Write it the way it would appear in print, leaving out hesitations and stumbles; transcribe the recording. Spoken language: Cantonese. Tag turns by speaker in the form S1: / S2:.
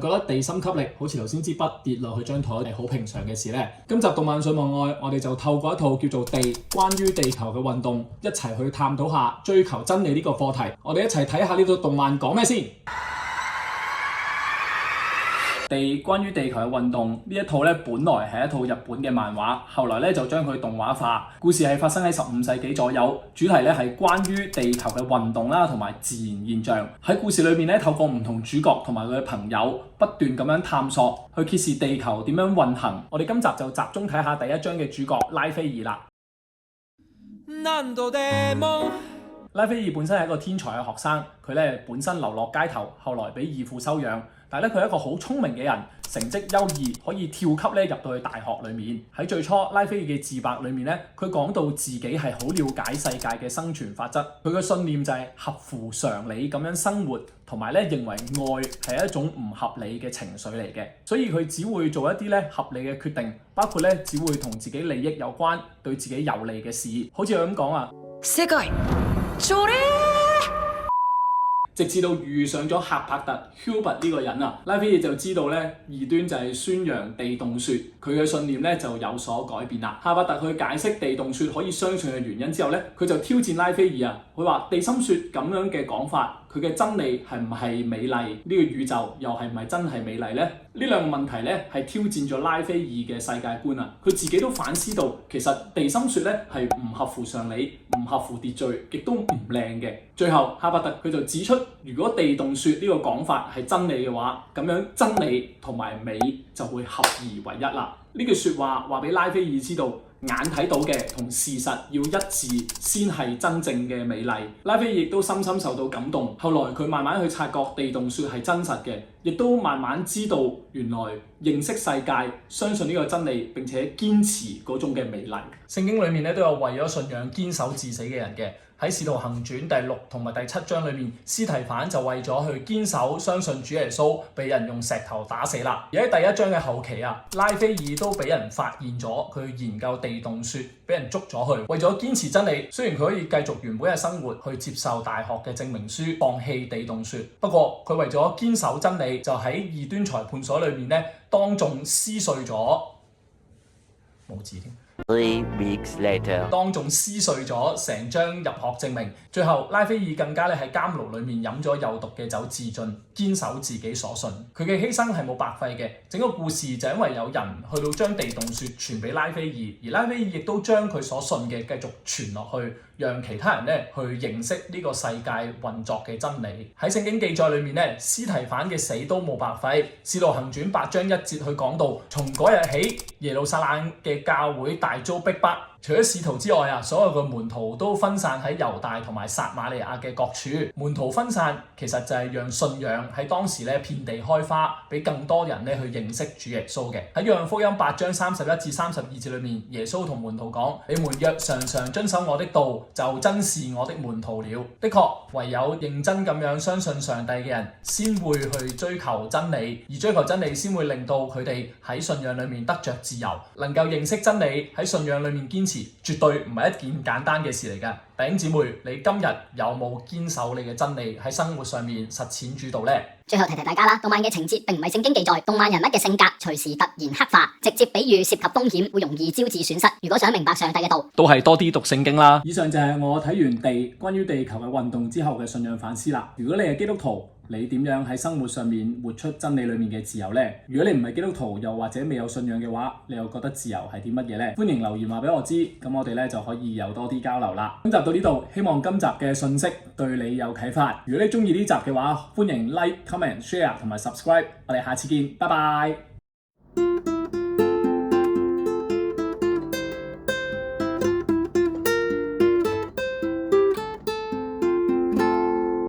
S1: 咪覺得地心吸力好似頭先支筆跌落去張台係好平常嘅事呢？今集動漫上網愛，我哋就透過一套叫做《地》關於地球嘅運動，一齊去探討下追求真理呢個課題。我哋一齊睇下呢套動漫講咩先。地關於地球嘅運動呢一套咧，本來係一套日本嘅漫畫，後來咧就將佢動畫化。故事係發生喺15世紀左右，主題咧係關於地球嘅運動啦，同埋自然現象。喺故事裏面咧，透過唔同主角同埋佢嘅朋友，不斷咁樣探索，去揭示地球點樣運行。我哋今集就集中睇下第一章嘅主角拉斐爾啦。拉斐爾本身係一個天才嘅學生，佢咧本身流落街頭，後來俾義父收養。但係咧，佢係一個好聰明嘅人，成績優異，可以跳級咧入到去大學裏面。喺最初拉斐爾嘅自白裏面咧，佢講到自己係好了解世界嘅生存法則。佢嘅信念就係合乎常理咁樣生活，同埋咧認為愛係一種唔合理嘅情緒嚟嘅。所以佢只會做一啲咧合理嘅決定，包括咧只會同自己利益有關、對自己有利嘅事。好似佢咁講啊。直至到遇上咗夏伯特 Hubert 呢個人啊，拉斐爾就知道咧異端就係宣揚地動說，佢嘅信念咧就有所改變啦。夏伯特去解釋地動說可以相信嘅原因之後咧，佢就挑戰拉斐爾啊，佢話地心說咁樣嘅講法，佢嘅真理係唔係美麗？呢個宇宙又係唔係真係美麗呢？呢兩個問題咧係挑戰咗拉斐爾嘅世界觀啊！佢自己都反思到，其實地心說咧係唔合乎常理、唔合乎秩序，亦都唔靚嘅。最後夏伯特佢就指出，如果地動說呢個講法係真理嘅話，咁樣真理同埋美就會合而為一啦。呢句説話話俾拉斐爾知道，眼睇到嘅同事實要一致先係真正嘅美麗。拉斐爾亦都深深受到感動，後來佢慢慢去察覺地動說係真實嘅，亦都慢慢知道原來認識世界、相信呢個真理並且堅持嗰種嘅美麗。聖經裏面咧都有為咗信仰堅守至死嘅人嘅。喺《使徒行傳》第6同埋第7章裏面，司提反就為咗去堅守相信主耶穌，被人用石頭打死啦。而喺第1章嘅後期啊，拉斐爾都俾人發現咗佢研究地動說，俾人捉咗去。為咗堅持真理，雖然佢可以繼續原本嘅生活，去接受大學嘅證明書，放棄地動說，不過佢為咗堅守真理，就喺異端裁判所裏面咧，當眾撕碎咗冇字添。
S2: 3 weeks later，
S1: 當眾撕碎咗成張入學證明，最後拉斐爾更加咧喺監牢裏面飲咗有毒嘅酒自盡，堅守自己所信。佢嘅犧牲係冇白費嘅，整個故事就因為有人去到將地動說傳俾拉斐爾，而拉斐爾亦都將佢所信嘅繼續傳落去，讓其他人咧去認識呢個世界運作嘅真理。喺聖經記載裏面咧，司提反嘅死都冇白費。使徒行傳8章1節去講到，從嗰日起，耶路撒冷嘅教會大遭逼迫，除咗使徒之外啊，所有嘅門徒都分散喺猶大同埋撒瑪利亞嘅各處。門徒分散其實就係讓信仰喺當時咧遍地開花，俾更多人咧去認識主耶穌嘅。喺約翰福音8章31至32節裏面，耶穌同門徒講：你們若常常遵守我的道，就真是我的門徒了。的確，唯有認真咁樣相信上帝嘅人，先會去追求真理，而追求真理先會令到佢哋喺信仰裏面得着自由，能夠認識真理，喺信仰裏面堅持，絕對唔係一件簡單嘅事嚟㗎。弟兄姊妹，你今日有冇堅守你嘅真理喺生活上面實踐主導呢？
S3: 最後提提大家啦，動漫嘅情節並唔係聖經記載，動漫人物嘅性格隨時突然黑化，直接比喻涉及風險，會容易招致損失。如果想明白上帝嘅道，
S1: 都係多啲讀聖經啦。以上就係我睇完地關於地球嘅運動之後嘅信仰反思啦。如果你係基督徒，你點樣喺生活上面活出真理裏面嘅自由呢？如果你唔係基督徒，又或者未有信仰嘅話，你又覺得自由係啲乜嘢呢？歡迎留言話俾我知，咁我哋咧就可以有多啲交流啦。今集到呢度，希望今集嘅信息對你有啟發。如果你中意呢集嘅話，歡迎 like、comment、share 同埋 subscribe。我哋下次見，拜拜。